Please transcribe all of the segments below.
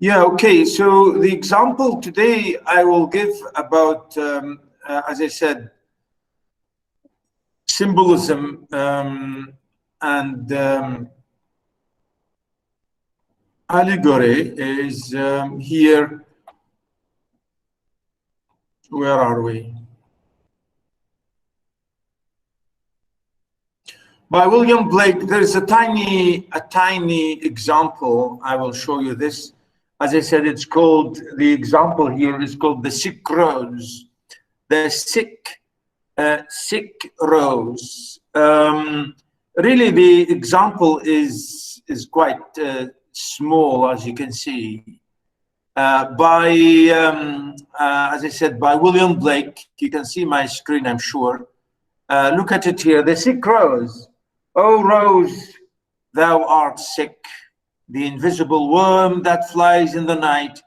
Yeah, okay. So the example today I will give about, as I said, symbolism and allegory is here. Where are we? By William Blake. There is a tiny example. I will show you this. As I said, it's called, the example here is called the sick rose. The sick rose. Really, the example is quite small, as you can see. By, as I said, by William Blake. You can see my screen, I'm sure. Look at it here. The sick rose. Oh, rose, thou art sick. The invisible worm that flies in the night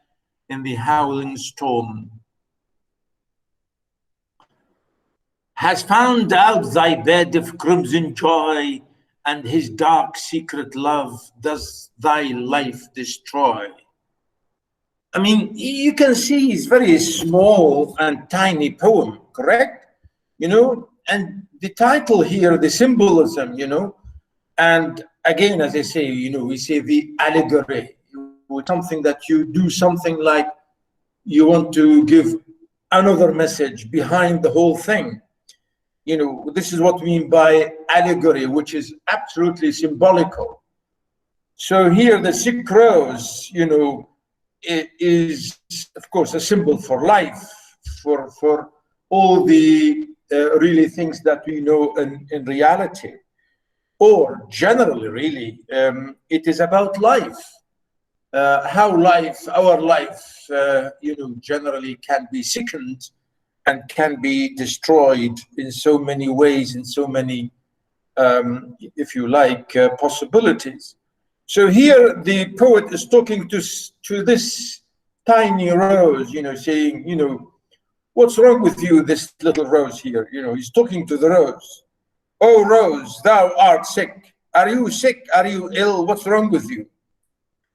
in the howling storm has found out thy bed of crimson joy, and his dark secret love does thy life destroy. I mean, you can see it's very small and tiny poem, correct? You know, and the title here, the symbolism, you know, and again, as I say, you know, we say the allegory, something that you do something like you want to give another message behind the whole thing. You know, this is what we mean by allegory, which is absolutely symbolical. So here the sick rose, you know, it is, of course, a symbol for life, for all the really things that we know in reality, or generally, really, it is about life, how life, our life, you know, generally can be sickened and can be destroyed in so many ways, in so many, if you like, possibilities. So here the poet is talking to this tiny rose, you know, saying, you know, what's wrong with you, this little rose here? You know, he's talking to the rose. Oh, rose, thou art sick. Are you sick? Are you ill? What's wrong with you?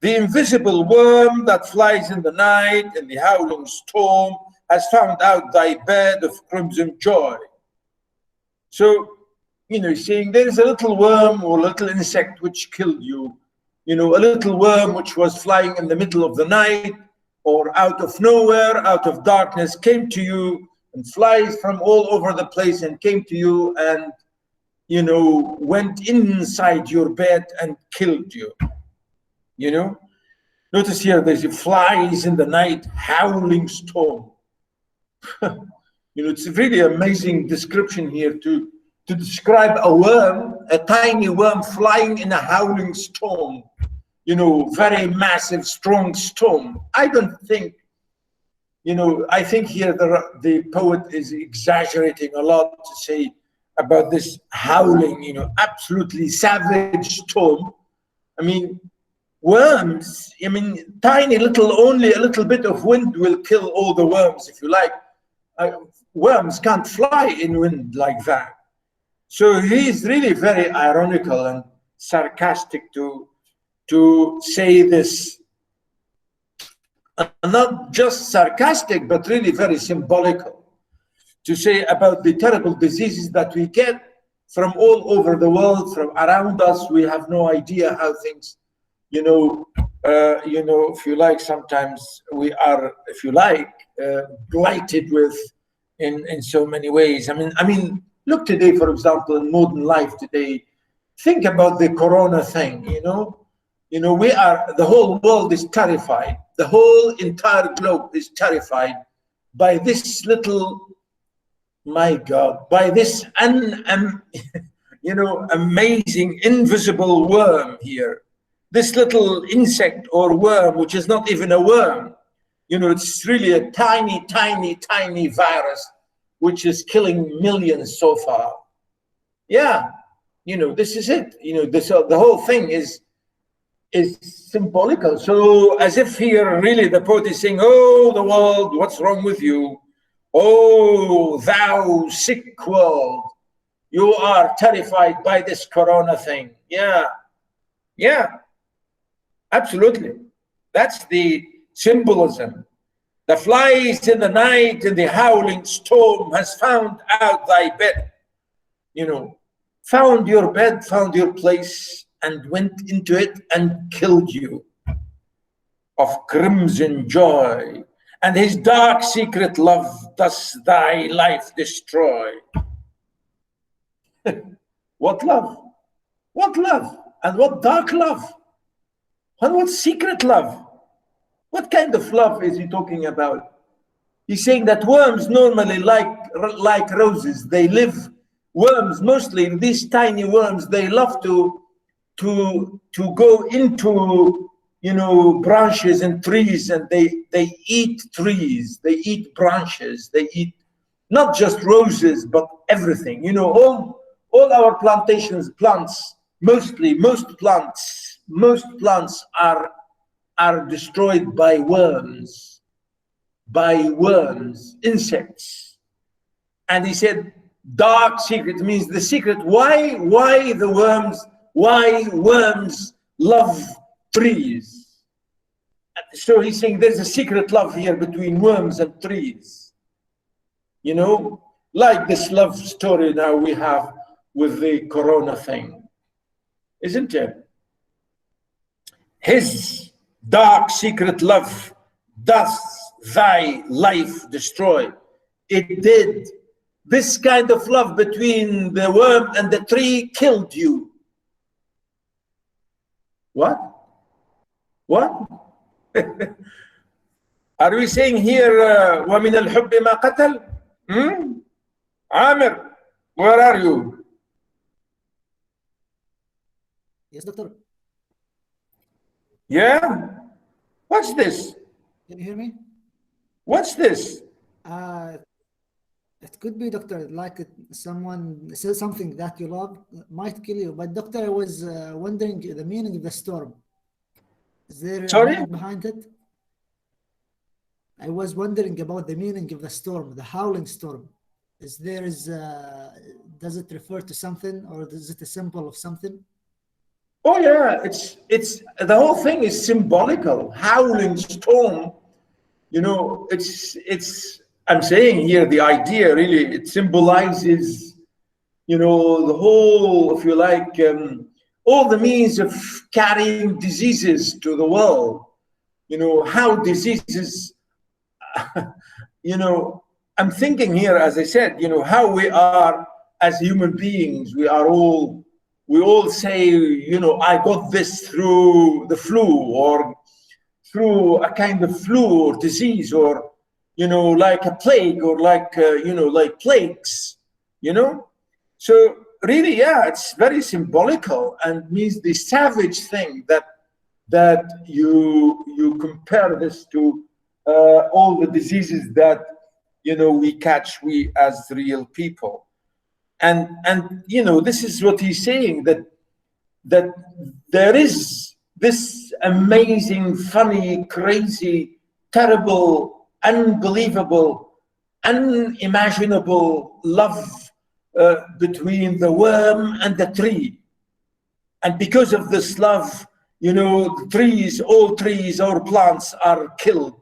The invisible worm that flies in the night in the howling storm has found out thy bed of crimson joy. So, you know, saying there is a little worm or a little insect which killed you. You know, a little worm which was flying in the middle of the night or out of nowhere, out of darkness, came to you and flies from all over the place and came to you and, you know, went inside your bed and killed you. You know, notice here there's flies in the night, howling storm. You know, it's a really amazing description here to describe a worm, a tiny worm flying in a howling storm. You know, very massive, strong storm. I don't think, you know, I think here the poet is exaggerating a lot to say about this howling, you know, absolutely savage storm. I mean, worms, I mean, tiny little, only a little bit of wind will kill all the worms, if you like. Worms can't fly in wind like that. So he's really very ironical and sarcastic to say this, not just sarcastic, but really very symbolical, to say about the terrible diseases that we get from all over the world, from around us. We have no idea how things, you know, if you like, sometimes we are, if you like, blighted with in so many ways. I mean, look today, for example, in modern life today, think about the corona thing, you know, we are, the whole world is terrified. The whole entire globe is terrified by this little, my God, by this you know, amazing invisible worm here. This little insect or worm, which is not even a worm, you know, it's really a tiny, tiny, tiny virus, which is killing millions so far. Yeah, you know, this is it. You know, this the whole thing is symbolical. So as if here, really, the poet is saying, oh, the world, what's wrong with you? Oh, thou sick world, you are terrified by this corona thing. Yeah, yeah, absolutely. That's the symbolism. The flies in the night and the howling storm has found out thy bed. You know, found your bed, found your place, and went into it and killed you of crimson joy. And his dark secret love does thy life destroy. What love? What love? And what dark love? And what secret love? What kind of love is he talking about? He's saying that worms normally like roses. They live, worms mostly, these tiny worms, they love to go into, you know, branches and trees, and they eat trees, they eat branches, they eat not just roses, but everything. You know, all our plantations, plants, most plants are destroyed by worms, insects. And he said, dark secret means the secret. Why worms love trees? So he's saying there's a secret love here between worms and trees. You know, like this love story now we have with the corona thing, isn't it? His dark secret love does thy life destroy. It did. This kind of love between the worm and the tree killed you. What? Are we saying here وَمِنَ الْحُبِّ مَا قَتَلْ? Amir, where are you? Yes, doctor. Yeah? What's this? Can you hear me? What's this? It could be, doctor, like someone says something that you love might kill you. But doctor, I was wondering the meaning of the storm. Is there a meaning behind it? I was wondering about the meaning of the storm, the howling storm. Does it refer to something, or is it a symbol of something? Oh yeah, it's the whole thing is symbolical. Howling storm, you know, it's I'm saying here the idea really, it symbolizes, you know, the whole, if you like, all the means of carrying diseases to the world. You know, how diseases, you know, I'm thinking here, as I said, you know, how we are as human beings. We all say, you know, I got this through the flu, or through a kind of flu or disease, or, you know, like a plague, or like, you know, like plagues, you know. So really, yeah, it's very symbolical and means the savage thing that you compare this to all the diseases that, you know, we catch, we as real people. And you know, this is what he's saying, that there is this amazing, funny, crazy, terrible, unbelievable, unimaginable love between the worm and the tree. And because of this love, you know, all trees or plants are killed,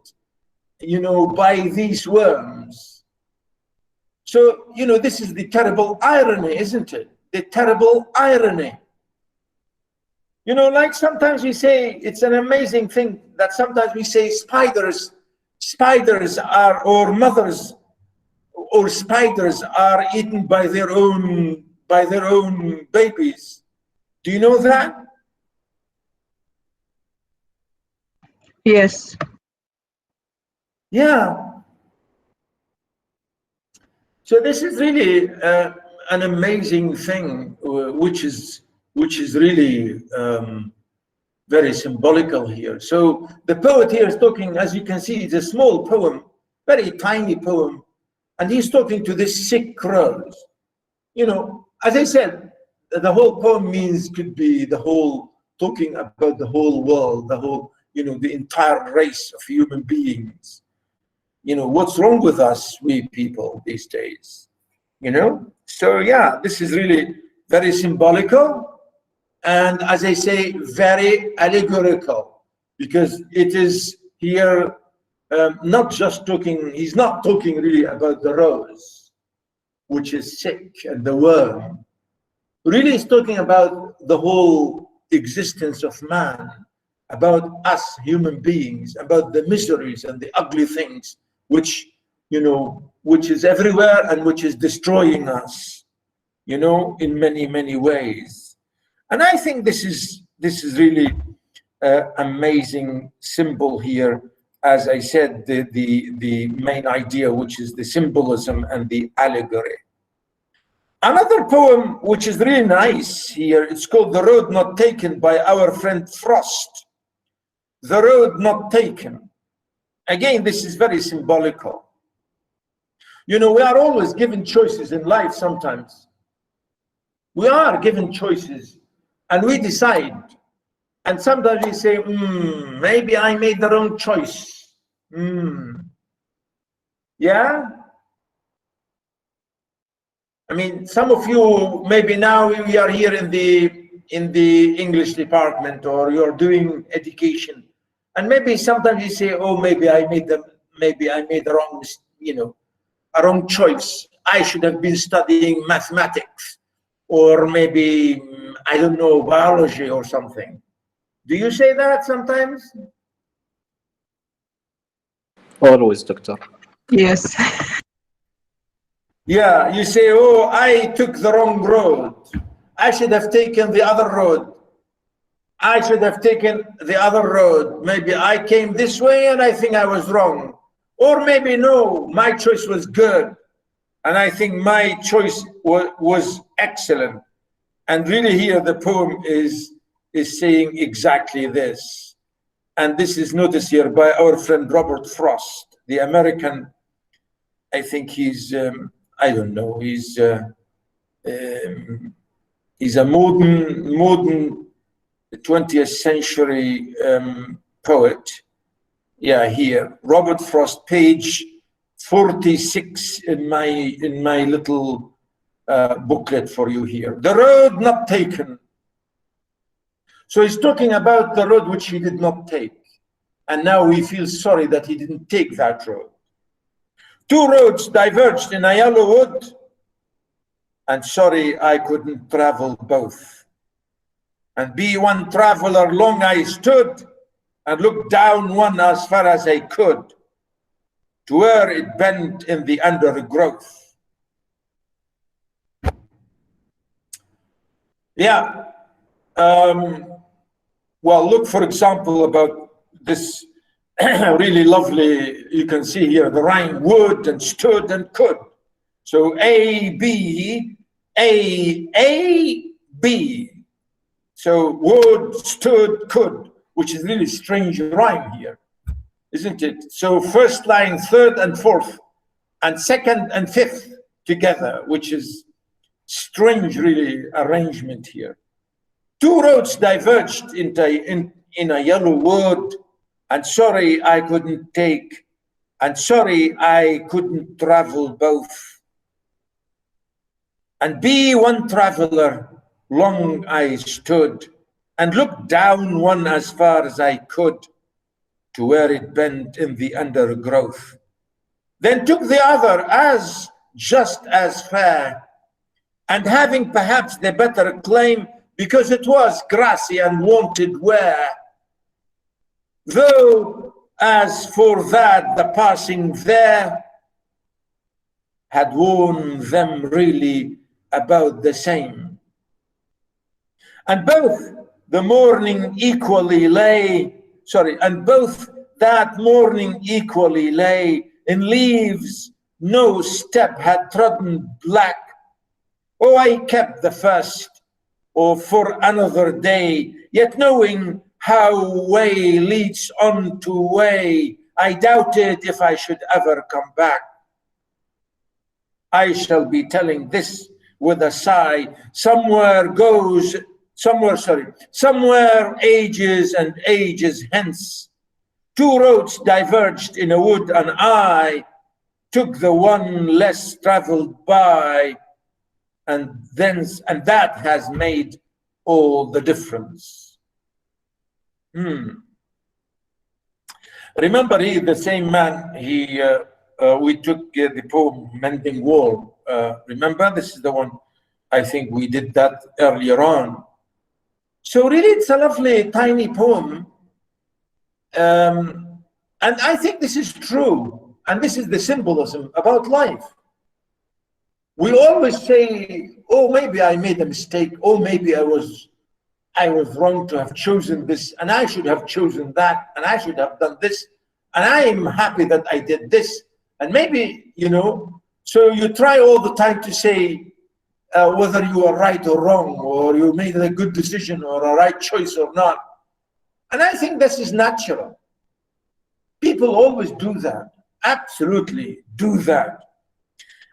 you know, by these worms. So, you know, this is the terrible irony, isn't it? The terrible irony. You know, like sometimes we say, it's an amazing thing that sometimes we say spiders are, or mothers, or spiders are eaten by their own babies. Do you know that? Yes. Yeah. So this is really an amazing thing, which is really very symbolical here. So the poet here is talking, as you can see, it's a small poem, very tiny poem, and he's talking to this sick rose. You know, as I said, the whole poem could be the whole, talking about the whole world, the whole, you know, the entire race of human beings. You know, what's wrong with us, we people these days, you know? So yeah, this is really very symbolical, and as I say, very allegorical. because it is here not just talking, he's not talking really about the rose, which is sick, and the worm. Really, he's talking about the whole existence of man, about us human beings, about the miseries and the ugly things which, you know, which is everywhere and which is destroying us, you know, in many, many ways. And I think this is really amazing symbol here. As I said, the main idea, which is the symbolism and the allegory. Another poem which is really nice here, it's called The Road Not Taken by our friend Frost. The road not taken. Again, this is very symbolical. You know, we are always given choices in life sometimes. We are given choices and we decide. And sometimes we say, maybe I made the wrong choice. Yeah? I mean, some of you, maybe now we are here in the English department, or you're doing education. And maybe sometimes you say, oh, maybe I made the wrong, you know, a wrong choice. I should have been studying mathematics, or maybe, I don't know, biology or something. Do you say that sometimes? Always, doctor. Yes. Yeah, you say, oh, I took the wrong road. I should have taken the other road. I should have taken the other road. Maybe I came this way and I think I was wrong. Or maybe no, my choice was good. And I think my choice was excellent. And really here the poem is saying exactly this. And this is noticed here by our friend Robert Frost, the American. I think he's, I don't know, he's a modern 20th century poet. Yeah, here, Robert Frost, page 46 in my little booklet for you here. The road not taken. So he's talking about the road which he did not take. And now he feels sorry that he didn't take that road. Two roads diverged in a yellow wood, and sorry I couldn't travel both. And be one traveler long I stood, and looked down one as far as I could, to where it bent in the undergrowth. Yeah. Well, look, for example, about this really lovely, you can see here the rhyme would and stood and could. So A, B. So would, stood, could, which is really strange rhyme here, isn't it? So first line, third and fourth, and second and fifth together, which is strange really arrangement here. Two roads diverged in a yellow wood, and sorry I couldn't take, and sorry I couldn't travel both. And be one traveler, long I stood, and looked down one as far as I could, to where it bent in the undergrowth. Then took the other as just as fair, and having perhaps the better claim, because it was grassy and wanted wear. Though as for that the passing there had worn them really about the same. And both the morning equally lay, and both that morning equally lay in leaves no step had trodden black. Oh, I kept the first, or for another day, yet knowing how way leads on to way, I doubted if I should ever come back. I shall be telling this with a sigh. Somewhere ages and ages hence, two roads diverged in a wood, and I took the one less traveled by, and that has made all the difference. Remember, he the same man. We took the poem "Mending Wall." Remember, this is the one. I think we did that earlier on. So really, it's a lovely, tiny poem. And I think this is true. And this is the symbolism about life. We always say, oh, maybe I made a mistake. Oh, maybe I was wrong to have chosen this. And I should have chosen that. And I should have done this. And I am happy that I did this. And maybe, you know, so you try all the time to say, whether you are right or wrong, or you made a good decision or a right choice or not. And I think this is natural. People always do that, absolutely do that.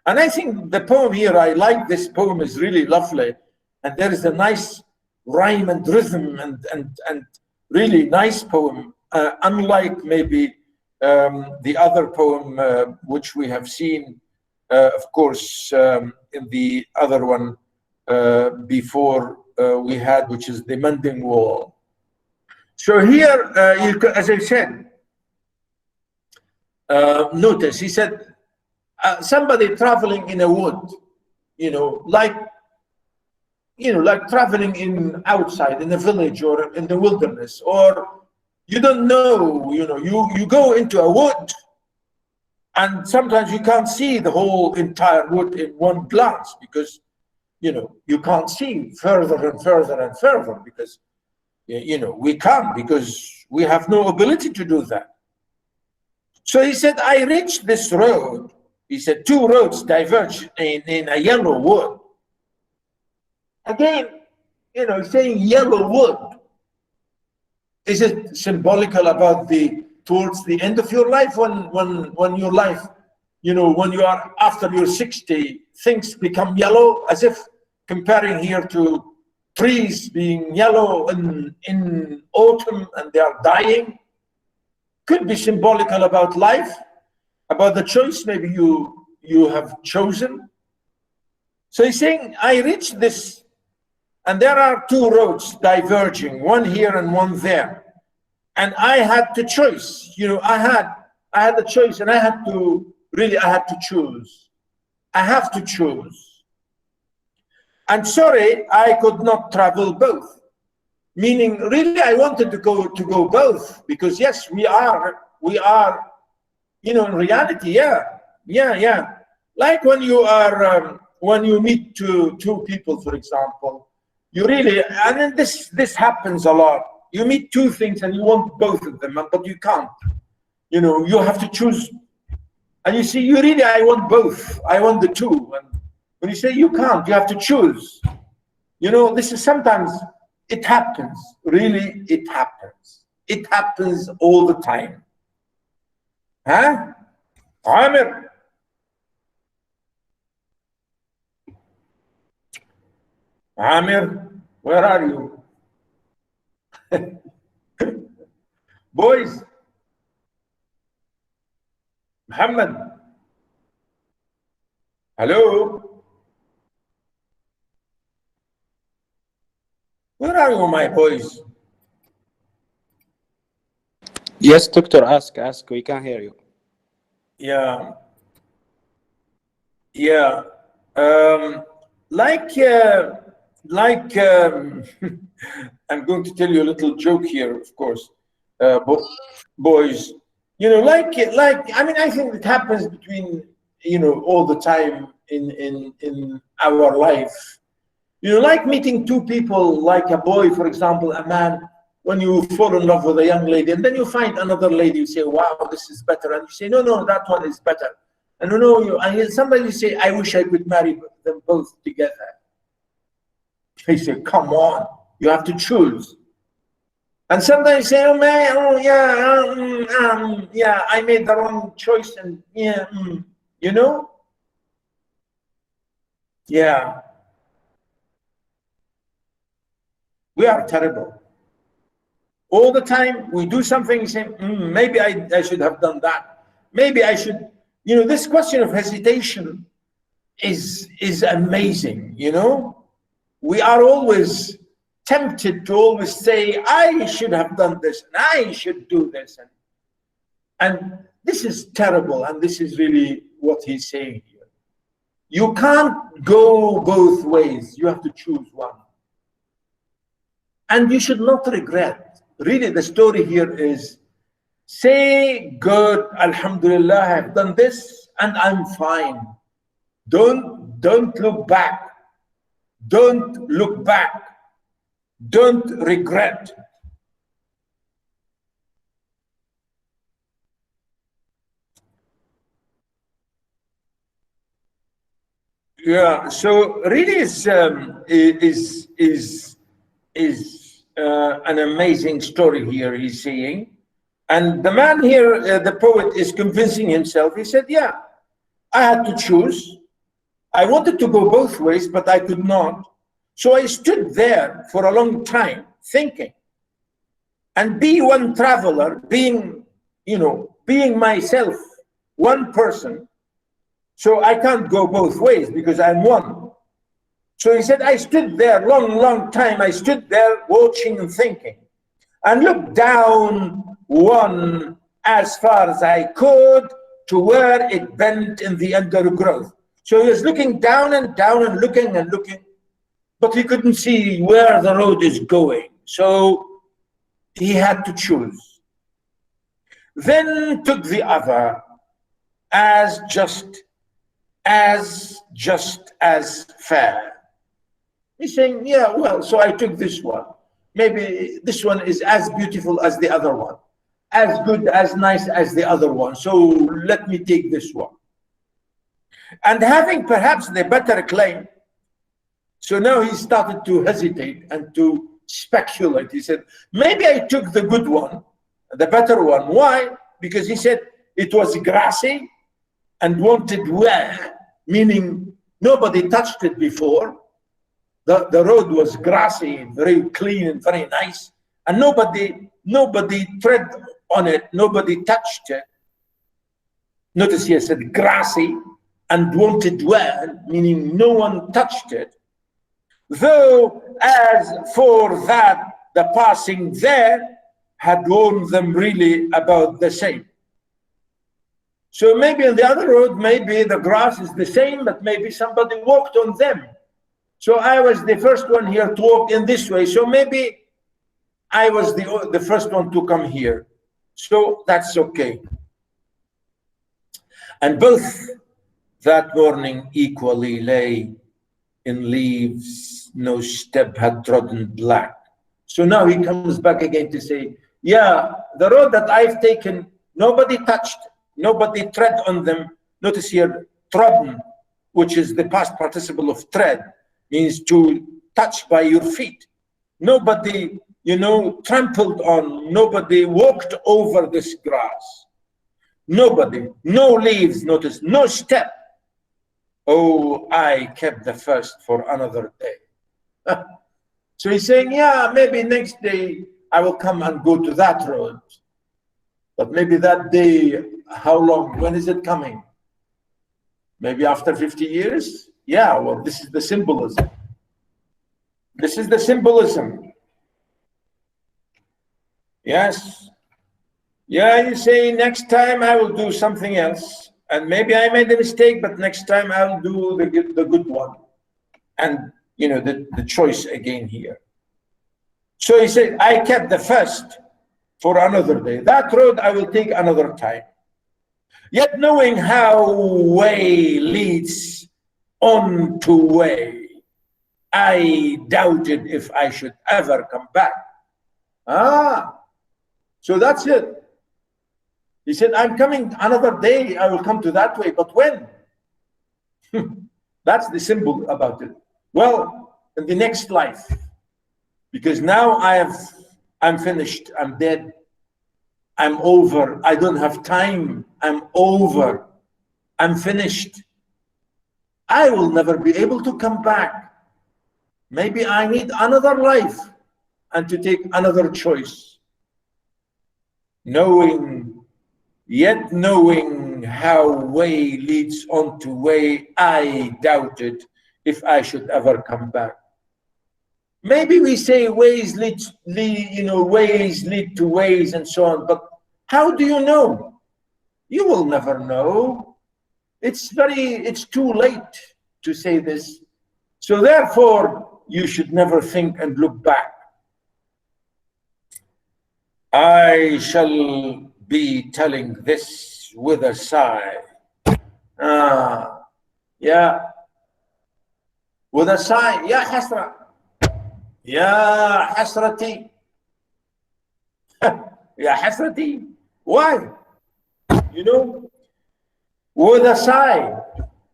And I think the poem here, I like this poem, is really lovely. And there is a nice rhyme and rhythm and really nice poem, unlike maybe the other poem which we have seen, of course, in the other one before we had, which is the Mending Wall. So here, as I said, notice, he said, somebody traveling in a wood, like traveling outside in a village or in the wilderness, or you don't know, you go into a wood, and sometimes you can't see the whole entire wood in one glance because, you can't see further and further and further because, we can't, because we have no ability to do that. So he said, I reached this road. He said, two roads diverge in a yellow wood. Again, saying yellow wood. Is it symbolical about towards the end of your life, when your life, when you are after you're 60, things become yellow, as if comparing here to trees being yellow in autumn and they are dying? Could be symbolical about life, about the choice maybe you have chosen. So he's saying, I reached this, and there are two roads diverging, one here and one there. And I had to choose, I had the choice, and I had to choose. I have to choose. And sorry, I could not travel both. Meaning, really, I wanted to go both, because yes, we are, in reality, yeah. Like when you are, when you meet two people, for example, you really, and then this happens a lot. You meet two things and you want both of them, but you can't. You have to choose. And you see, I want both. I want the two. And when you say you can't, you have to choose. This is sometimes, it happens. Really, it happens. It happens all the time. Huh? Amir. Amir, where are you? Boys. Muhammad. Hello. Where are you, my boys? Yes, doctor, ask. We can hear you. Yeah. I'm going to tell you a little joke here, of course, boys. I think it happens between, all the time in our life. Like meeting two people, like a boy, for example, a man. When you fall in love with a young lady, and then you find another lady, you say, "Wow, this is better," and you say, "No, that one is better." And somebody say, "I wish I could marry them both together." He said, "Come on, you have to choose." And sometimes say, "Oh man, yeah, I made the wrong choice," and yeah. We are terrible. All the time we do something, say, maybe I should have done that. Maybe I should, this question of hesitation is amazing, We are always tempted to always say, I should have done this, and I should do this. And this is terrible, and this is really what he's saying here. You can't go both ways. You have to choose one. And you should not regret. Really, the story here is, say, good, alhamdulillah, I've done this, and I'm fine. Don't look back. Don't look back. Don't regret. Yeah, so really is an amazing story here he's saying. And the man here, the poet, is convincing himself. He said, yeah, I had to choose. I wanted to go both ways, but I could not. So I stood there for a long time thinking. And be one traveler, being myself, one person. So I can't go both ways because I'm one. So he said, I stood there long time. I stood there watching and thinking, and looked down one as far as I could to where it bent in the undergrowth. So he was looking down and looking and looking, but he couldn't see where the road is going. So he had to choose. Then took the other as just as fair. He's saying, yeah, well, so I took this one. Maybe this one is as beautiful as the other one, as good, as nice as the other one. So let me take this one. And having perhaps the better claim, so now he started to hesitate and to speculate. He said, maybe I took the good one, the better one. Why? Because he said it was grassy and wanted wear, meaning nobody touched it before. The road was grassy, very clean and very nice, and nobody tread on it, nobody touched it. Notice here said grassy and wanted wear, meaning no one touched it. Though as for that, the passing there had warned them really about the same. So maybe on the other road, maybe the grass is the same, but maybe somebody walked on them. So I was the first one here to walk in this way. So maybe I was the first one to come here. So that's okay. And both that morning equally lay in leaves, no step had trodden black. So now he comes back again to say, yeah, the road that I've taken, nobody touched, nobody tread on them. Notice here, trodden, which is the past participle of tread, means to touch by your feet. Nobody, trampled on, nobody walked over this grass. Nobody, no leaves, notice, no step. Oh, I kept the first for another day. So he's saying, yeah, maybe next day I will come and go to that road. But maybe that day, how long? When is it coming? Maybe after 50 years? Yeah, well, this is the symbolism. This is the symbolism. Yes. Yeah, you say, next time I will do something else. And maybe I made a mistake, but next time I'll do the good one. And, the choice again here. So he said, I kept the first for another day. That road I will take another time. Yet knowing how way leads on to way, I doubted if I should ever come back. So that's it. He said, I'm coming another day, I will come to that way, but when? That's the symbol about it. Well, in the next life, because now I'm finished, I'm dead, I'm over, I don't have time, I'm over, I'm finished. I will never be able to come back. Maybe I need another life and to take another choice. Yet knowing how way leads on to way, I doubted if I should ever come back. Maybe we say ways lead to ways and so on, but how do you know? You will never know. It's too late to say this. So therefore, you should never think and look back. I shall be telling this with a sigh. Yeah, with a sigh. يا حسرة يا حسرتي يا حسرتي. Why? You know, with a sigh.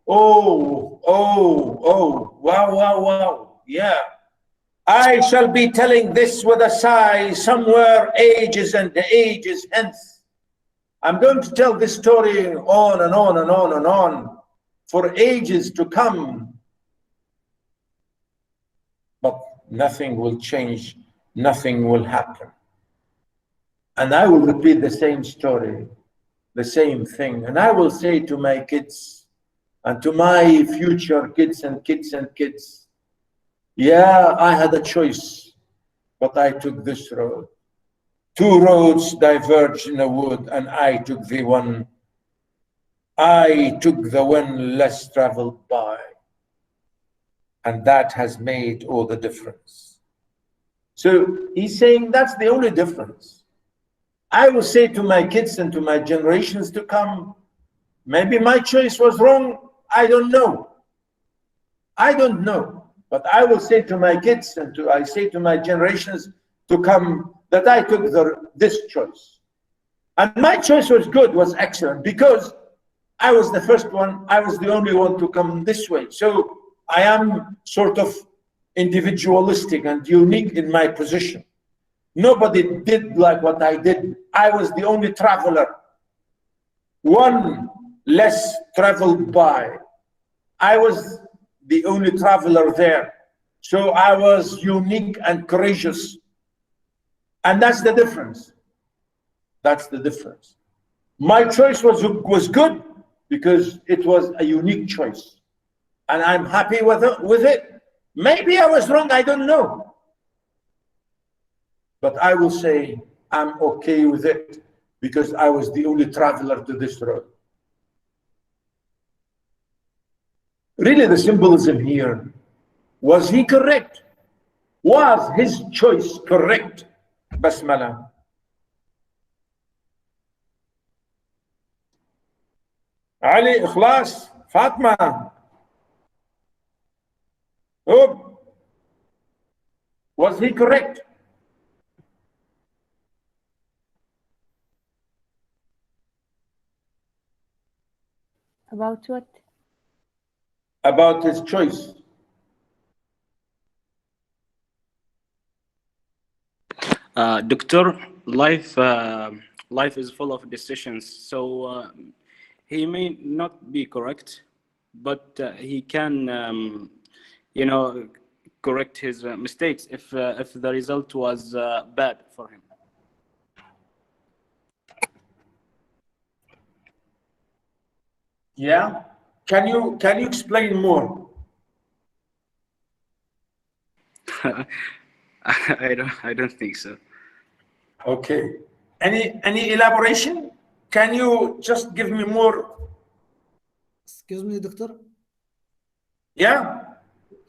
Oh, wow, wow, wow. Yeah. I shall be telling this with a sigh somewhere ages and ages hence. I'm going to tell this story on and on and on and on for ages to come. But nothing will change, nothing will happen. And I will repeat the same story, the same thing. And I will say to my kids and to my future kids and kids and kids, yeah, I had a choice, but I took this road. Two roads diverged in a wood, and I took the one. I took the one less traveled by. And that has made all the difference. So he's saying that's the only difference. I will say to my kids and to my generations to come, maybe my choice was wrong. I don't know. I don't know. But I will say to my kids and I say to my generations to come that I took this choice. And my choice was good, was excellent, because I was the first one. I was the only one to come this way. So I am sort of individualistic and unique in my position. Nobody did like what I did. I was the only traveler, one less traveled by. I was the only traveler there. So I was unique and courageous. And that's the difference. That's the difference. My choice was good because it was a unique choice. And I'm happy with it. Maybe I was wrong, I don't know. But I will say I'm okay with it because I was the only traveler to this road. Really, the symbolism here, was he correct? Was his choice correct? Basmala. Ali, Ikhlas, Fatma. Oh, was he correct? About what? About his choice. Doctor, life is full of decisions. So he may not be correct, but he can, correct his mistakes if the result was bad for him. Yeah. Can you explain more? I don't think so. Okay. Any elaboration? Can you just give me more? Excuse me, doctor. Yeah.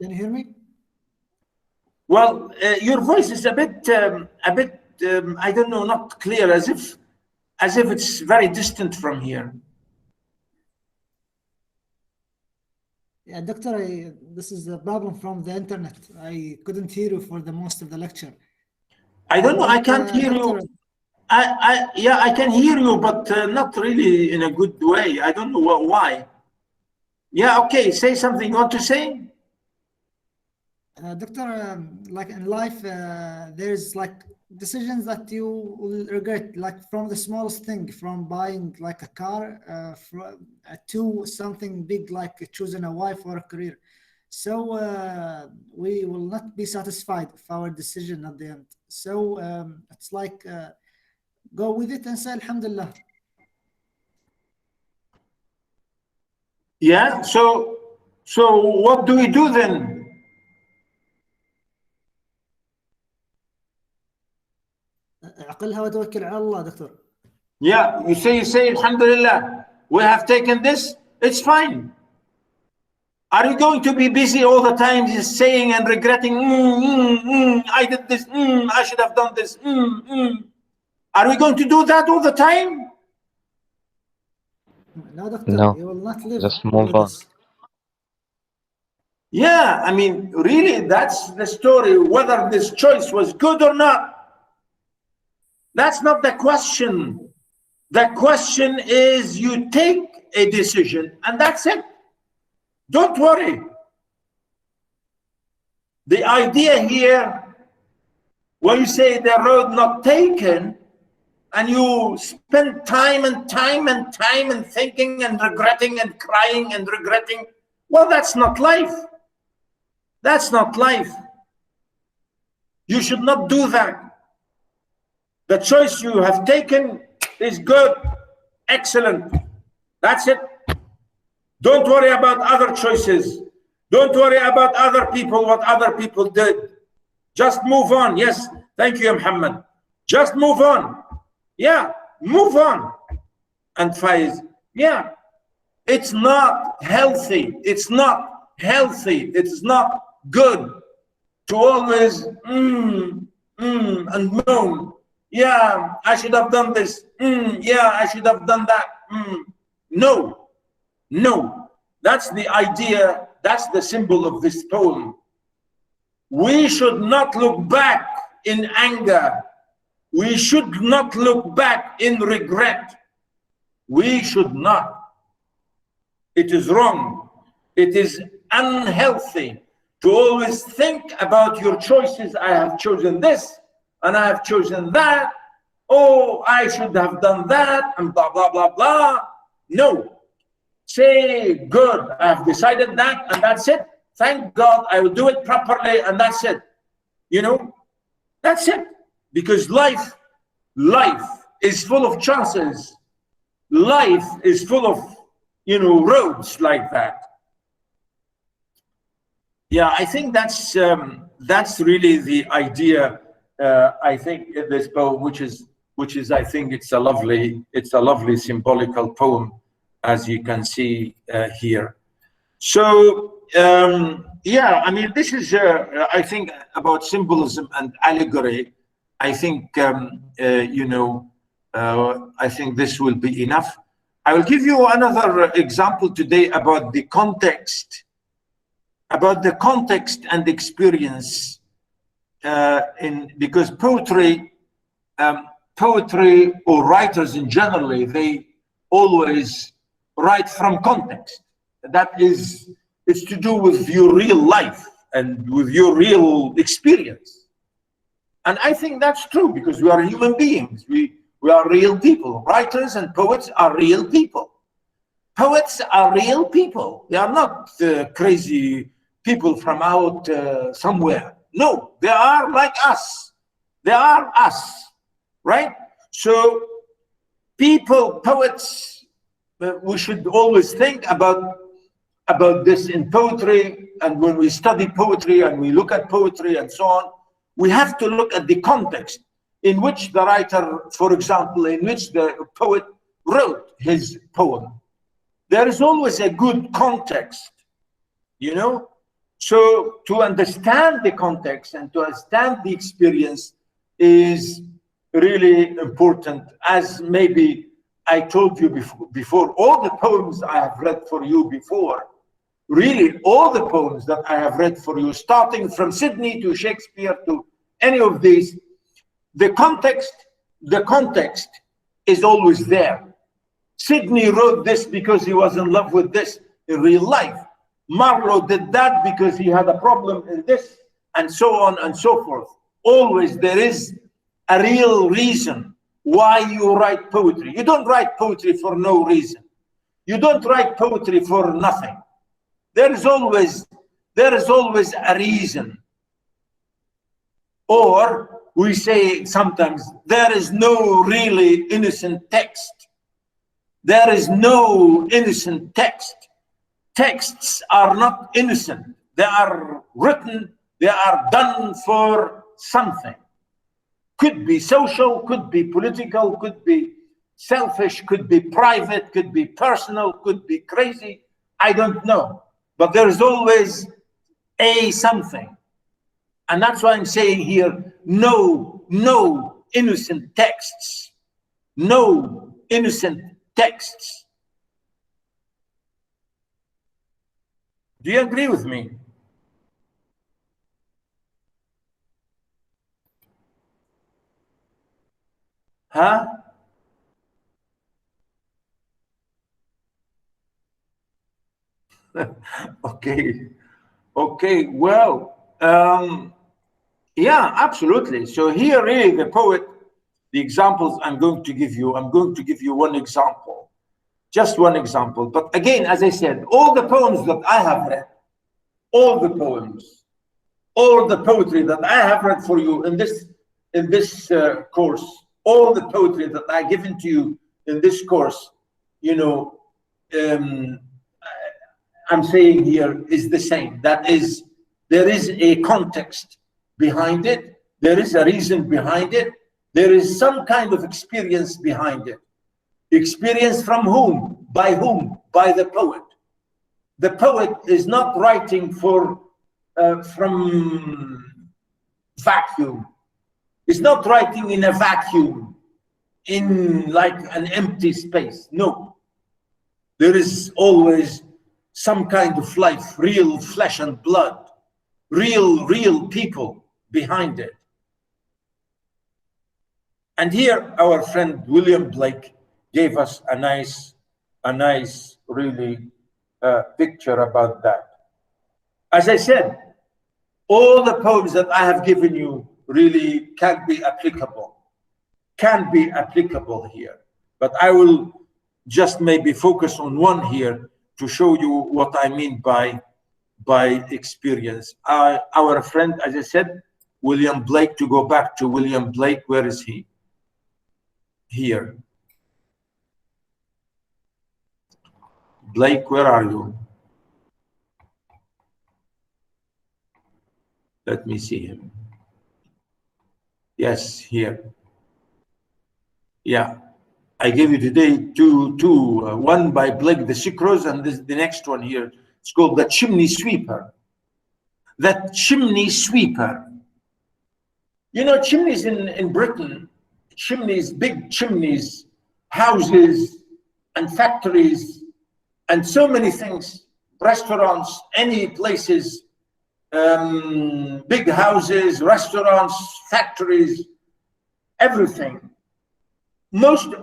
Can you hear me? Well, your voice is a bit, I don't know, not clear, as if it's very distant from here. Yeah, doctor, this is a problem from the internet. I couldn't hear you for the most of the lecture. I don't know. I can't hear doctor, you. I can hear you, but not really in a good way. I don't know why. Yeah. Okay. Say something you want to say. Doctor, like in life, there's like decisions that you will regret, like from the smallest thing, from buying like a car to something big like choosing a wife or a career. So we will not be satisfied with our decision at the end. So it's like go with it and say Alhamdulillah. Yeah. So what do we do then? عقلها وتوكل على الله دكتور. Yeah, you say, Alhamdulillah, we have taken this, it's fine. Are you going to be busy all the time just saying and regretting, I did this, I should have done this, Are we going to do that all the time? No, doctor, No, you will not live just with move on. this. Yeah, I mean, really, that's the story, whether this choice was good or not. That's not the question. The question is you take a decision and that's it. Don't worry. The idea here, when you say the road not taken, and you spend time and time and time and thinking and regretting and crying and regretting, well, that's not life. That's not life. You should not do that. The choice you have taken is good, excellent. That's it. Don't worry about other choices. Don't worry about other people, what other people did. Just move on. Yes, thank you, Muhammad. Just move on. Yeah, move on. And Faiz, yeah, it's not healthy. It's not healthy. It's not good to always and moan. Yeah, I should have done this. Yeah, I should have done that. No, no. That's the idea. That's the symbol of this poem. We should not look back in anger. We should not look back in regret. We should not. It is wrong. It is unhealthy to always think about your choices. I have chosen this and I have chosen that. Oh, I should have done that and blah, blah, blah, blah. No. Say, good, I have decided that and that's it. Thank God I will do it properly and that's it. You know, that's it. Because life is full of chances. Life is full of, roads like that. Yeah, I think that's really the idea. I think in this poem, which is I think it's a lovely symbolical poem, as you can see here. So yeah, I mean, this is I think about symbolism and allegory. I think I think this will be enough. I will give you another example today about the context and experience because poetry or writers in general, they always write from context. That is, it's to do with your real life and with your real experience. And I think that's true because we are human beings. We are real people. Writers and poets are real people. Poets are real people. They are not crazy people from out somewhere. No, they are like us. They are us, right? So poets, we should always think about this in poetry. And when we study poetry and we look at poetry and so on, we have to look at the context in which the writer, for example, in which the poet wrote his poem. There is always a good context, So to understand the context and to understand the experience is really important. As maybe I told you before, all the poems I have read for you before, really all the poems that I have read for you, starting from Sydney to Shakespeare to any of these, the context is always there. Sydney wrote this because he was in love with this in real life. Marlowe did that because he had a problem in this, and so on and so forth. Always there is a real reason why you write poetry. You don't write poetry for no reason. You don't write poetry for nothing. There is always a reason. Or we say sometimes there is no really innocent text. There is no innocent text. Texts are not innocent. They are written, they are done for something. Could be social, could be political, could be selfish, could be private, could be personal, could be crazy. I don't know. But there's always a something. And that's why I'm saying here, no innocent texts. No innocent texts. Do you agree with me? Huh? Okay. Okay, well, yeah, absolutely. So here really the poet, the examples I'm going to give you one example, just one example. But again, as I said, all the poems that I have read, all the poems, all the poetry that I have read for you in this course, all the poetry that I given to you in this course, you know, I'm saying here is the same. That is, there is a context behind it. There is a reason behind it. There is some kind of experience behind it. Experience from whom? By whom? By the poet. The poet is not writing from vacuum. It's not writing in a vacuum, in like an empty space. No. There is always some kind of life, real flesh and blood, real people behind it. And here our friend William Blake gave us a nice really picture about that. As I said, all the poems that I have given you really can be applicable here. But I will just maybe focus on one here to show you what I mean by experience. Our friend, as I said, William Blake, to go back to William Blake, where is he? Here. Blake, where are you? Let me see him. Yes, here. Yeah. I gave you today one by Blake the Sick Rose, and the next one here. It's called The Chimney Sweeper. That chimney sweeper. You know, chimneys in Britain, chimneys, big chimneys, houses and factories, and so many things, restaurants, any places, big houses, restaurants, factories, everything. Nearly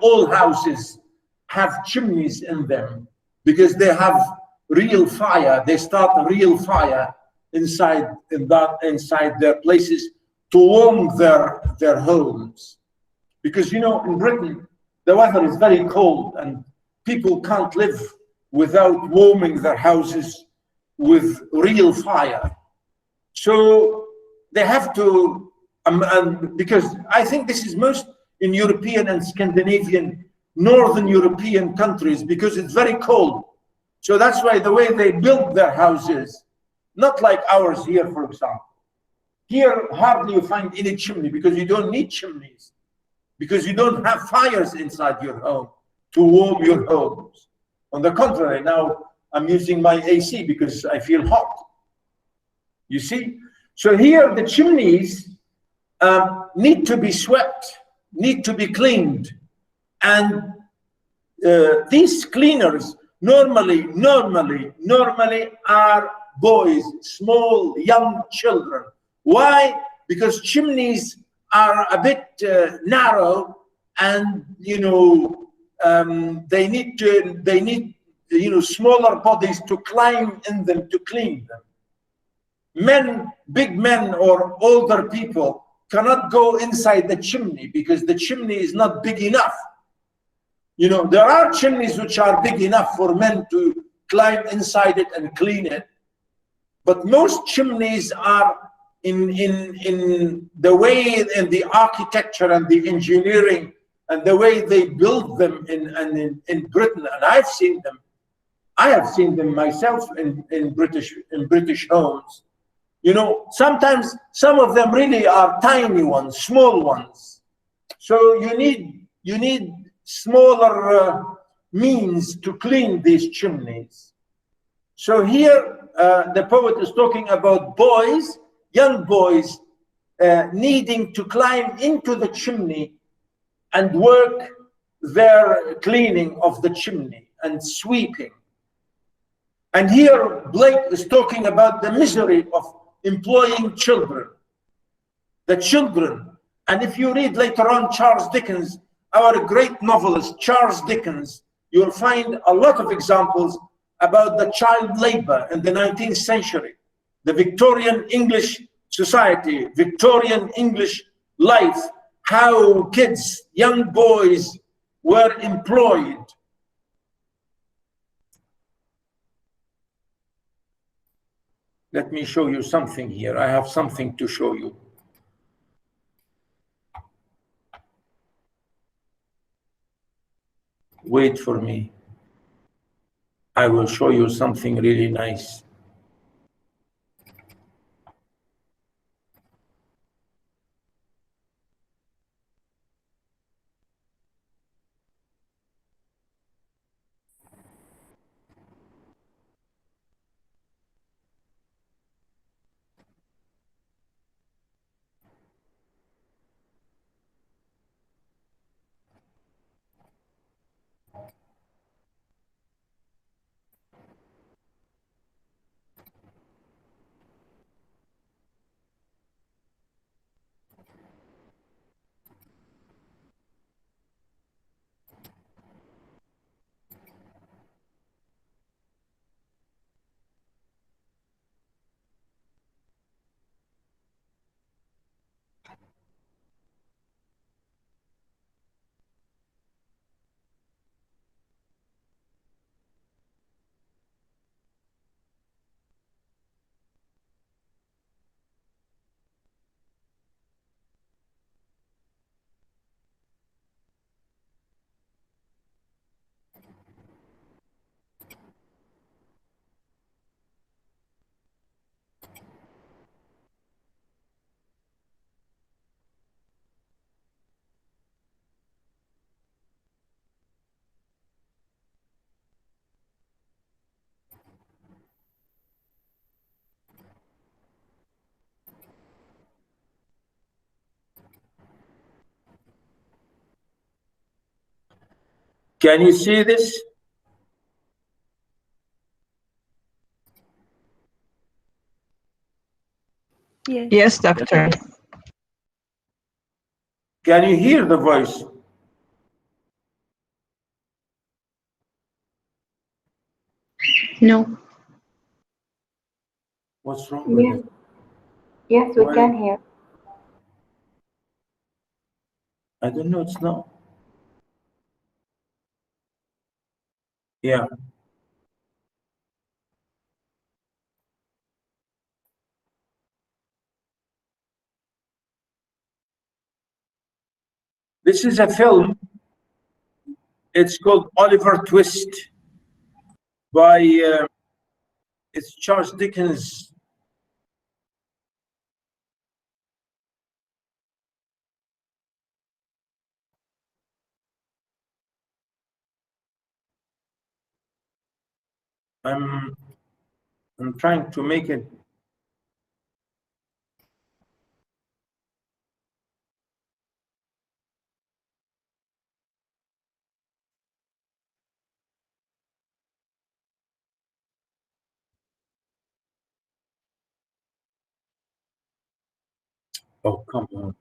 all houses have chimneys in them because they have real fire. They start a real fire inside their places to warm their homes. Because, you know, in Britain, the weather is very cold and people can't live without warming their houses with real fire. So they have to, because I think this is most in European and Scandinavian, Northern European countries, because it's very cold. So that's why the way they build their houses, not like ours here, for example. Here, hardly you find any chimney because you don't need chimneys, because you don't have fires inside your home to warm your homes. On the contrary, now I'm using my AC because I feel hot. You see? So here the chimneys need to be swept, need to be cleaned. And these cleaners normally are boys, small, young children. Why? Because chimneys are a bit narrow, and you know they need smaller bodies to climb in them to clean them. Men, big men or older people cannot go inside the chimney because the chimney is not big enough. You know, there are chimneys which are big enough for men to climb inside it and clean it, but most chimneys are in the way, in the architecture and the engineering and the way they build them in Britain, and I have seen them myself in British homes. You know, sometimes some of them really are tiny ones, small ones. So you need smaller means to clean these chimneys. So here the poet is talking about boys, young boys, needing to climb into the chimney and work their cleaning of the chimney and sweeping. And here Blake is talking about the misery of employing children, the children. And if you read later on Charles Dickens, our great novelist, Charles Dickens, you'll find a lot of examples about the child labor in the 19th century, the Victorian English society, Victorian English life, how kids, young boys were employed. Let me show you something here. I have something to show you. Wait for me. I will show you something really nice. Can you see this? Yes. Yes, doctor. Can you hear the voice? No. What's wrong with Yes, it? yes, we Why? can hear. I don't know, it's not. Yeah. This is a film. It's called Oliver Twist by, it's Charles Dickens. I'm trying to make it. Oh, come on.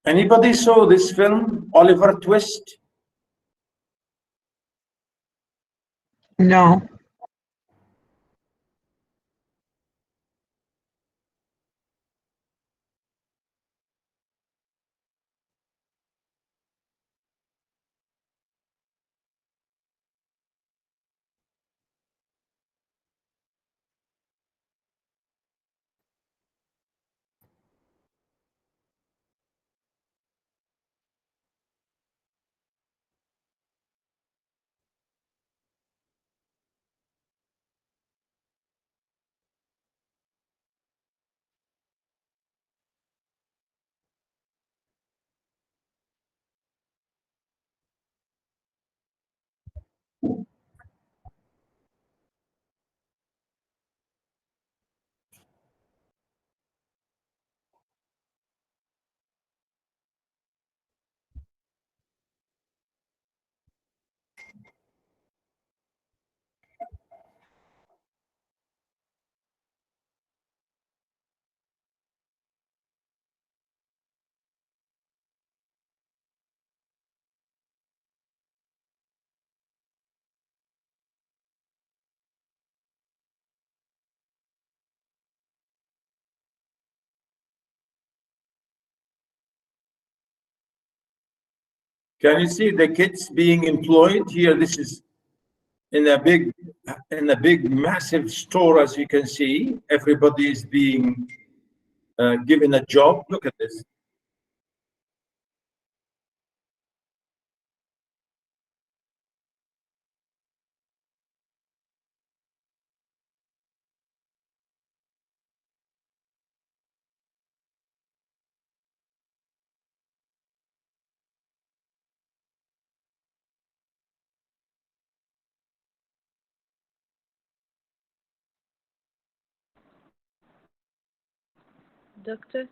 Anybody saw this film, Oliver Twist? No. Can you see the kids being employed here? This is in a big massive store, as you can see. Everybody is being given a job. Look at this. Doctor?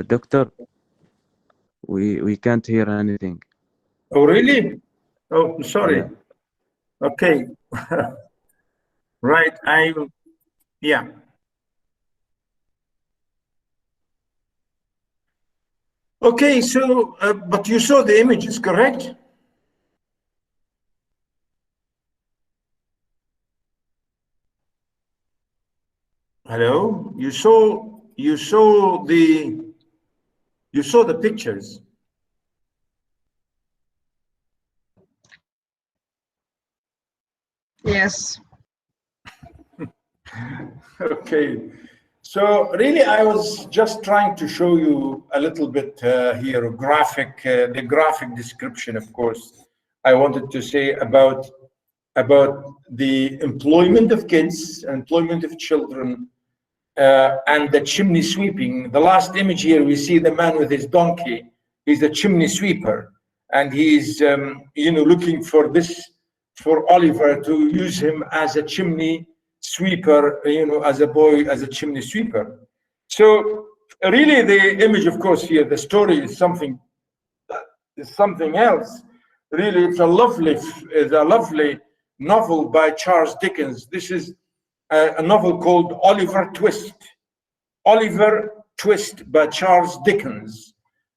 Doctor, we can't hear anything. Oh, really? Oh, sorry. Yeah. Okay. Right. Yeah. Okay, so, but you saw the images, correct? Hello? You saw the pictures. Yes. Okay. So really, I was just trying to show you a little bit here, the graphic description, of course. I wanted to say about the employment of kids, employment of children, and the chimney sweeping. The last image here, we see the man with his donkey. He's a chimney sweeper, and he's looking for Oliver to use him as a chimney sweeper, as a boy, as a chimney sweeper. So really, the image, of course, here, the story is something else. Really, it's a lovely novel by Charles Dickens. This is a novel called Oliver Twist. Oliver Twist by Charles Dickens.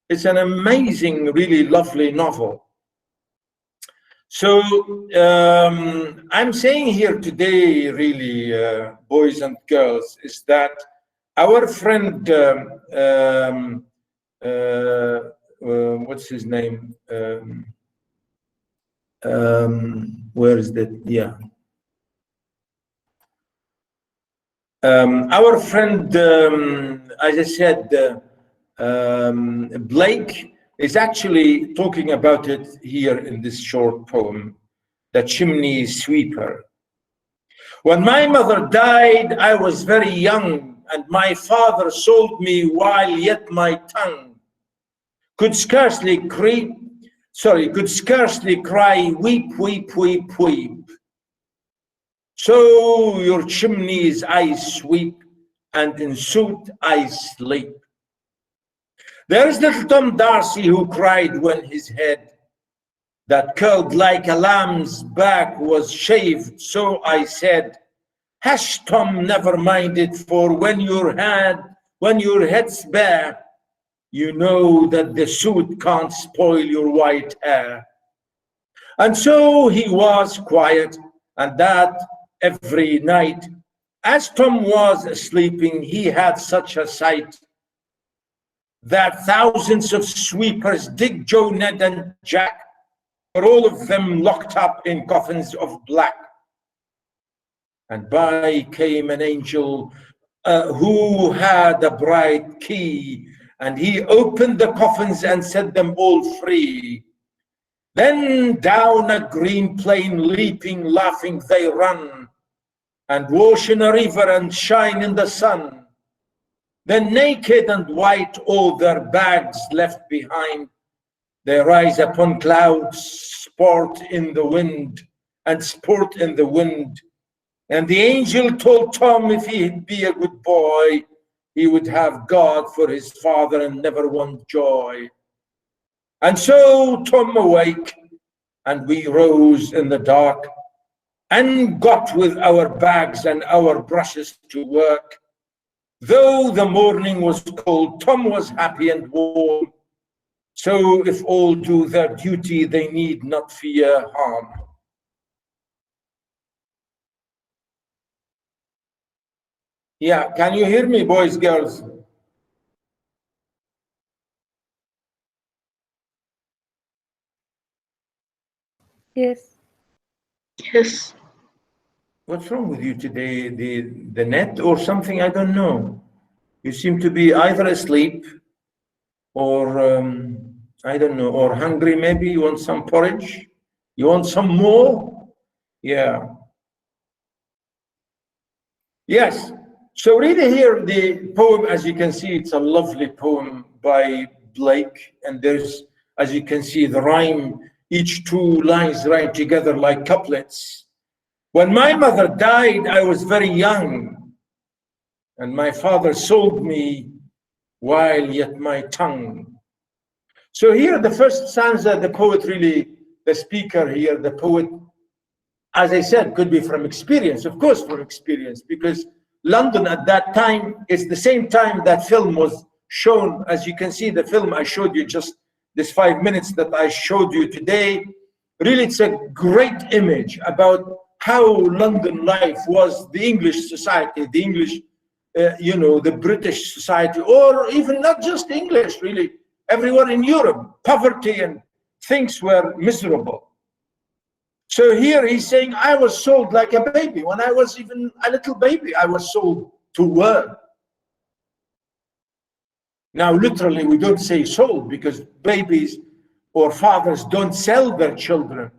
It's an amazing, really lovely novel. So I'm saying here today, really, boys and girls, is that our friend, what's his name? Where is that? Yeah. Our friend, as I said, Blake is actually talking about it here in this short poem, The Chimney Sweeper. When my mother died, I was very young, and my father sold me while yet my tongue could scarcely cry, weep, weep, weep, weep. So your chimneys I sweep, and in suit I sleep. There's little Tom Darcy who cried when his head that curled like a lamb's back was shaved. So I said, hush, Tom, never mind it, for when your head's bare, you know that the suit can't spoil your white hair. And so he was quiet, and that every night, as Tom was sleeping, he had such a sight that thousands of sweepers, Dick, Joe, Ned, and Jack, were all of them locked up in coffins of black. And by came an angel who had a bright key, and he opened the coffins and set them all free. Then down a green plain, leaping, laughing, they run, and wash in a river and shine in the sun. Then naked and white, all their bags left behind, they rise upon clouds, sport in the wind. And the angel told Tom if he'd be a good boy, he would have God for his father and never want joy. And so Tom awake, and we rose in the dark and got with our bags and our brushes to work. Though the morning was cold, Tom was happy and warm. So if all do their duty, they need not fear harm. Yeah, can you hear me, boys, girls? Yes. Yes. What's wrong with you today? The net or something? I don't know. You seem to be either asleep or I don't know, or hungry maybe. You want some porridge? You want some more? Yeah. Yes. So read here the poem. As you can see, it's a lovely poem by Blake, and there's, as you can see, the rhyme, each two lines rhyme together like couplets. When my mother died, I was very young, and my father sold me while yet my tongue. So here, the first stanza, the poet really, the speaker here, the poet, as I said, could be from experience, of course, from experience, because London at that time is the same time that film was shown. As you can see, the film I showed you, just this 5 minutes that I showed you today, really, it's a great image about how London life was, the English society, the English, you know, the British society, or even not just English, really, everywhere in Europe, poverty and things were miserable. So here he's saying, I was sold like a baby. When I was even a little baby, I was sold to work. Now, literally, we don't say sold because babies or fathers don't sell their children,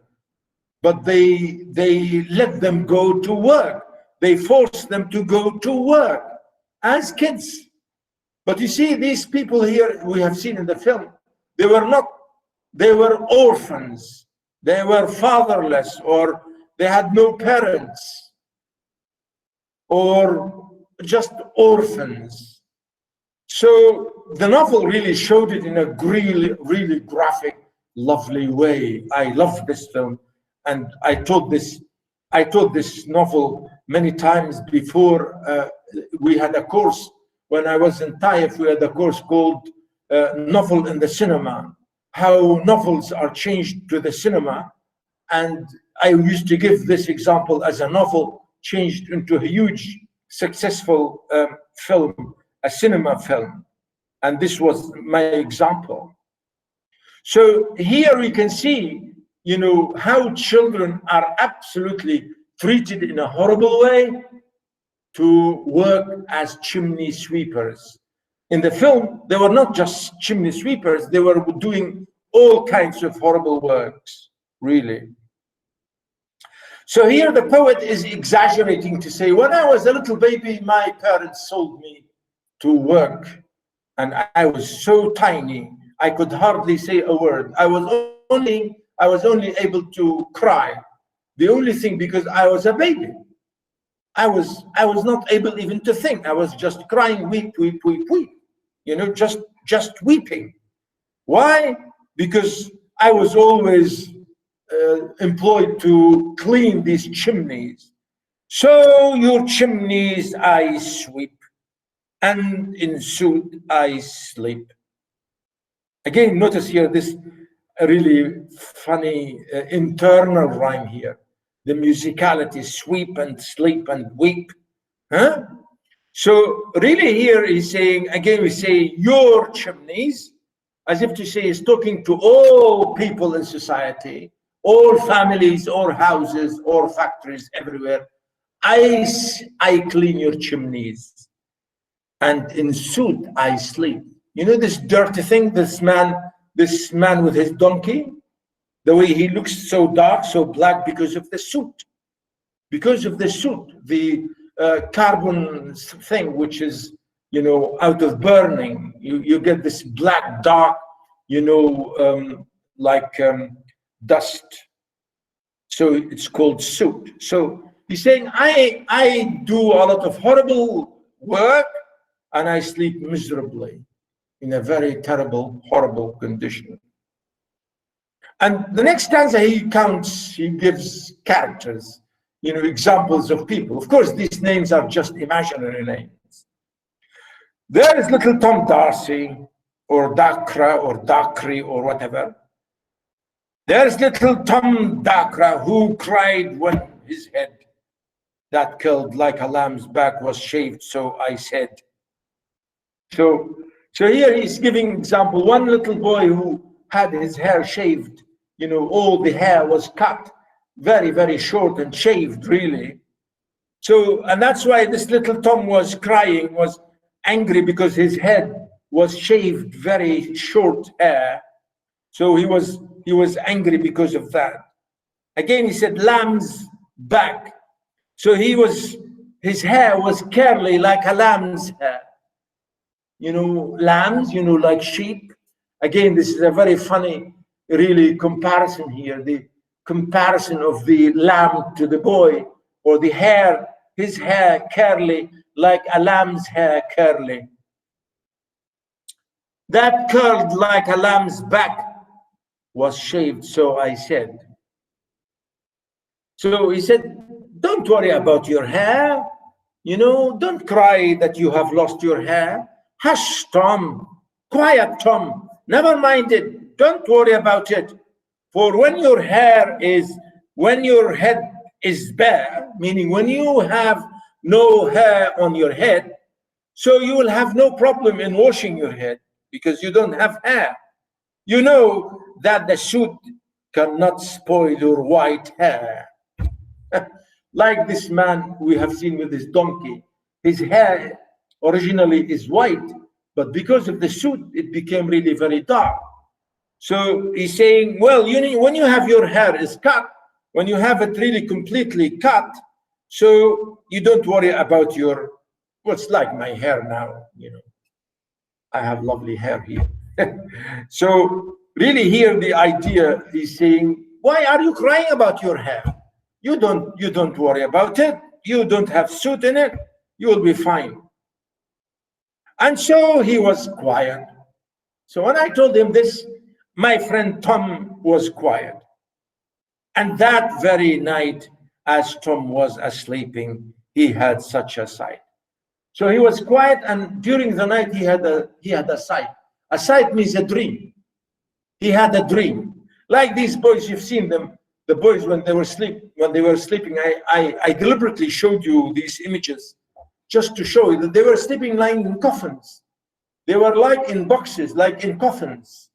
but they let them go to work. They force them to go to work as kids. But you see, these people here we have seen in the film, they were orphans. They were fatherless, or they had no parents, or just orphans. So the novel really showed it in a really graphic, lovely way. I love this film, and I taught this novel many times before. We had a course when I was in Taif. We had a course called Novel in the Cinema, how novels are changed to the cinema. And I used to give this example as a novel changed into a huge, successful film, a cinema film. And this was my example. So here we can see, you know, how children are absolutely treated in a horrible way to work as chimney sweepers. In the film, they were not just chimney sweepers, they were doing all kinds of horrible works, really. So here the poet is exaggerating to say, when I was a little baby, my parents sold me to work, and I was so tiny, I could hardly say a word. I was only able to cry. The only thing, because I was a baby. I was not able even to think. I was just crying, weep, weep, weep, weep. You know, just weeping. Why? Because I was always employed to clean these chimneys. So your chimneys I sweep, and in suit I sleep. Again, notice here this really funny internal rhyme here. The musicality, sweep and sleep and weep. Huh? So really here he's saying, again we say your chimneys, as if to say he's talking to all people in society, all families or houses or factories everywhere. I clean your chimneys, and in suit I sleep. You know this dirty thing, this man with his donkey, the way he looks so dark, so black because of the suit. Because of the suit, the carbon thing, which is, you know, out of burning, you get this black, dark, you know, dust. So it's called soot. So he's saying, I do a lot of horrible work and I sleep miserably in a very terrible, horrible condition. And the next stanza he gives characters, you know, examples of people. Of course, these names are just imaginary names. There is little Tom Darcy, or Dakra, or Dakri, or whatever. There's little Tom Dakra who cried when his head that curled like a lamb's back was shaved, so I said. So here he's giving example, one little boy who had his hair shaved, you know, all the hair was cut very, very short and shaved, really. So, and that's why this little Tom was crying, was angry because his head was shaved very short hair. So he was angry because of that. Again, he said lamb's back. So his hair was curly like a lamb's hair. You know, lambs, you know, like sheep. Again, this is a very funny, really, comparison here. The comparison of the lamb to the boy, or the hair, his hair curly like a lamb's hair curly. that curled like a lamb's back was shaved, so I said. So he said, don't worry about your hair. You know, don't cry that you have lost your hair. Hush, Tom. Quiet, Tom. Never mind it. Don't worry about it. For when your head is bare, meaning when you have no hair on your head, so you will have no problem in washing your head because you don't have hair. You know that the suit cannot spoil your white hair. Like this man we have seen with his donkey. His hair originally is white, but because of the suit, it became really very dark. So he's saying, well, when you have your hair is cut, when you have it really completely cut, so you don't worry about your, well, it's like my hair now, you know. I have lovely hair here. So really here the idea is saying, why are you crying about your hair? You don't worry about it. You don't have soot in it. You will be fine. And so he was quiet. So when I told him this, my friend Tom was quiet. And that very night, as Tom was sleeping, he had such a sight. So he was quiet, and during the night he had a sight. A sight means a dream. He had a dream. Like these boys, you've seen them. The boys when they were sleeping, I deliberately showed you these images just to show you that they were sleeping lying in coffins. They were like in boxes, like in coffins.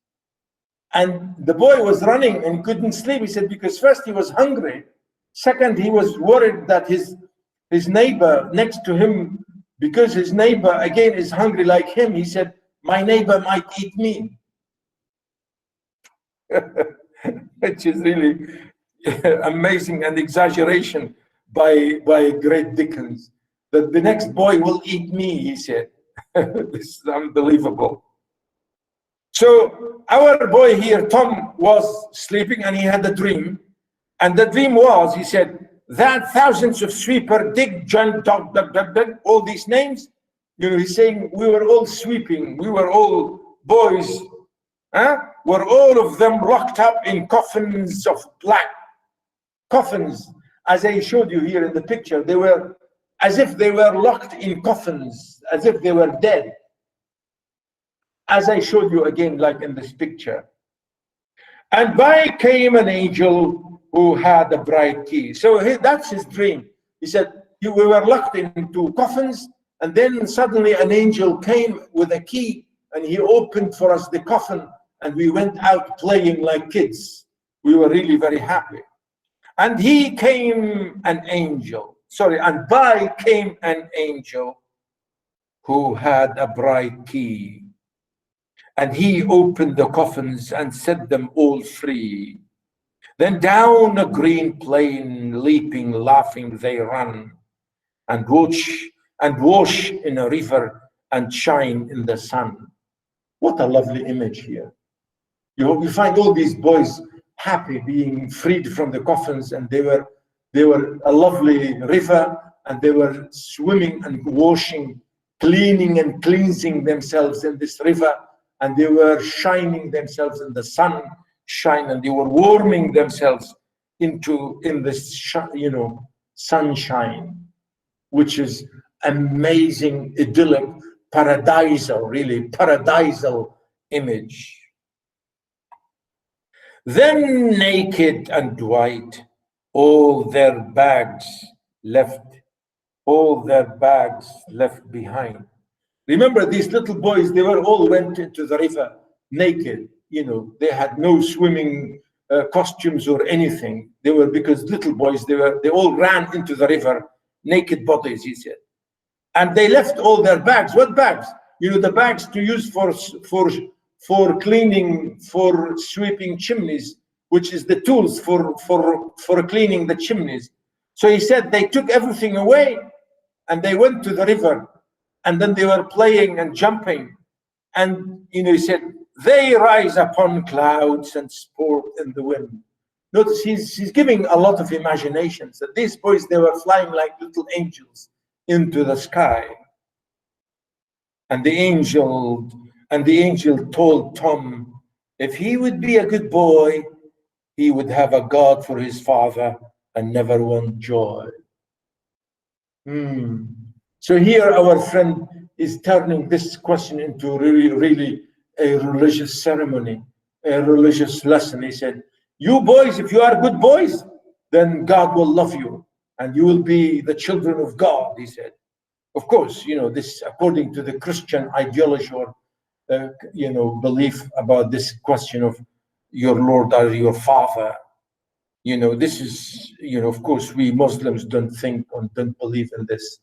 And the boy was running and couldn't sleep. He said, because first he was hungry. Second, he was worried that his neighbor next to him, because his neighbor again is hungry like him, he said, my neighbor might eat me. Which is really amazing and exaggeration by great Dickens. That the next boy will eat me, he said. This is unbelievable. So our boy here, Tom, was sleeping and he had a dream. And the dream was, he said, that thousands of sweeper, dig, John, dog, all these names, you know, he's saying we were all sweeping, we were all boys, were all of them locked up in coffins of black. Coffins, as I showed you here in the picture, they were as if they were locked in coffins, as if they were dead. As I showed you again, like in this picture. And by came an angel who had a bright key. So that's his dream. He said, we were locked into coffins, and then suddenly an angel came with a key, and he opened for us the coffin, and we went out playing like kids. We were really very happy. And he came an angel, and by came an angel who had a bright key. And he opened the coffins and set them all free. Then down a green plain, leaping, laughing, they run, and wash in a river and shine in the sun. What a lovely image here. You find all these boys happy being freed from the coffins, and they were a lovely river, and they were swimming and washing, cleaning and cleansing themselves in this river, and they were shining themselves in the sun shine, and they were warming themselves in this sunshine, which is amazing, idyllic, paradisal, really paradisal image. Then naked and white, all their bags left behind. Remember, these little boys, they were all went into the river naked. You know, they had no swimming costumes or anything. They were, because little boys, they all ran into the river, naked bodies, he said. And they left all their bags. What bags? You know, the bags to use for cleaning, for sweeping chimneys, which is the tools for cleaning the chimneys. So he said they took everything away and they went to the river, and then they were playing and jumping. And, you know, he said, they rise upon clouds and sport in the wind. Notice he's giving a lot of imaginations, that these boys, they were flying like little angels into the sky. And the angel And the angel told Tom, if he would be a good boy, he would have a God for his father and never want joy. So here our friend is turning this question into really a religious ceremony, a religious lesson. He said, you boys, if you are good boys, then God will love you and you will be the children of God, he said. Of course, this according to the Christian ideology or, belief about this question of your Lord or your Father. This is, of course, we Muslims don't think and don't believe in this.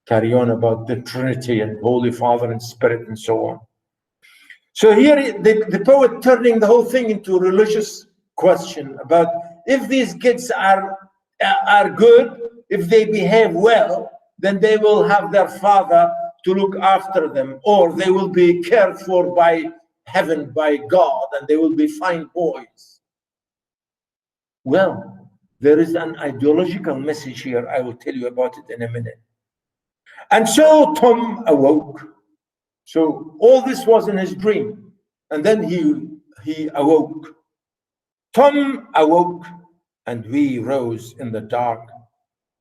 Carry on about the Trinity and Holy Father and Spirit and so on. So here the poet turning the whole thing into a religious question about if these kids are good, if they behave well, then they will have their father to look after them, or they will be cared for by heaven, by God, and they will be fine boys. Well, there is an ideological message here. I will tell you about it in a minute. And so Tom awoke. So all this was in his dream. And then he awoke. Tom awoke, and we rose in the dark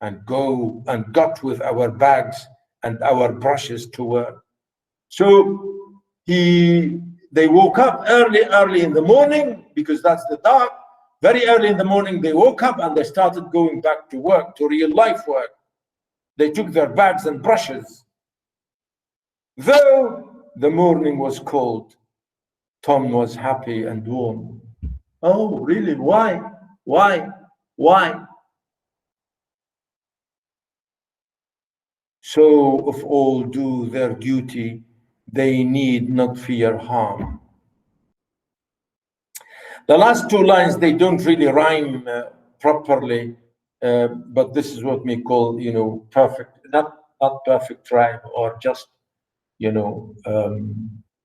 and got with our bags and our brushes to work. So they woke up early in the morning, because that's the dark. Very early in the morning, they woke up and they started going back to work, to real life work. They took their bags and brushes. Though the morning was cold, Tom was happy and warm. Oh, really? Why? So if all do their duty, they need not fear harm. The last two lines, they don't really rhyme properly, but this is what we call, perfect, not perfect rhyme, or just,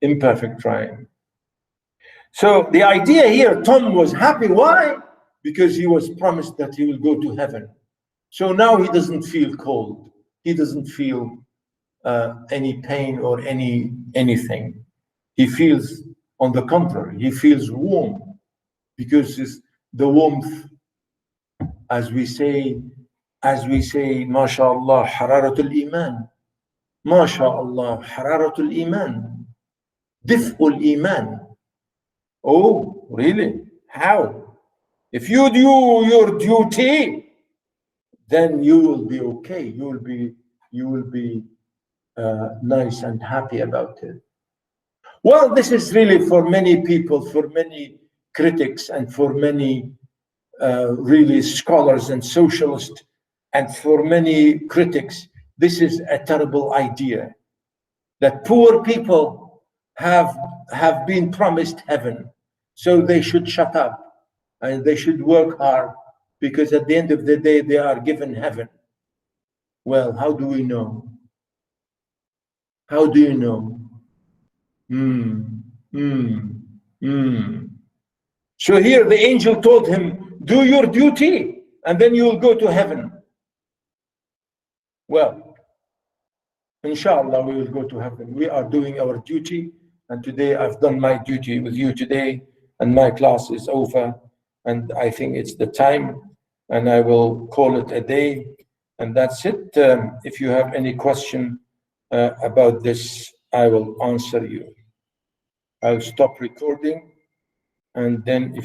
imperfect rhyme. So the idea here, Tom was happy. Why? Because he was promised that he will go to heaven. So now he doesn't feel cold. He doesn't feel any pain or anything. He feels, on the contrary, he feels warm, because the warmth, as we say, mashallah, hararatul iman. Mashallah, hararatul iman. Dif'ul iman. Oh, really? How? If you do your duty, then you will be okay. You will be nice and happy about it. Well, this is really for many people, for many critics, and for many really scholars and socialists, and for many critics, this is a terrible idea, that poor people have been promised heaven, so they should shut up and they should work hard, because at the end of the day they are given heaven. Well, how do we know? How do you know? So here the angel told him, do your duty and then you will go to heaven. Well, inshallah, we will go to heaven. We are doing our duty, and today I've done my duty with you today, and my class is over, and I think it's the time, and I will call it a day, and that's it. If you have any question about this, I will answer you. I'll stop recording, and then if you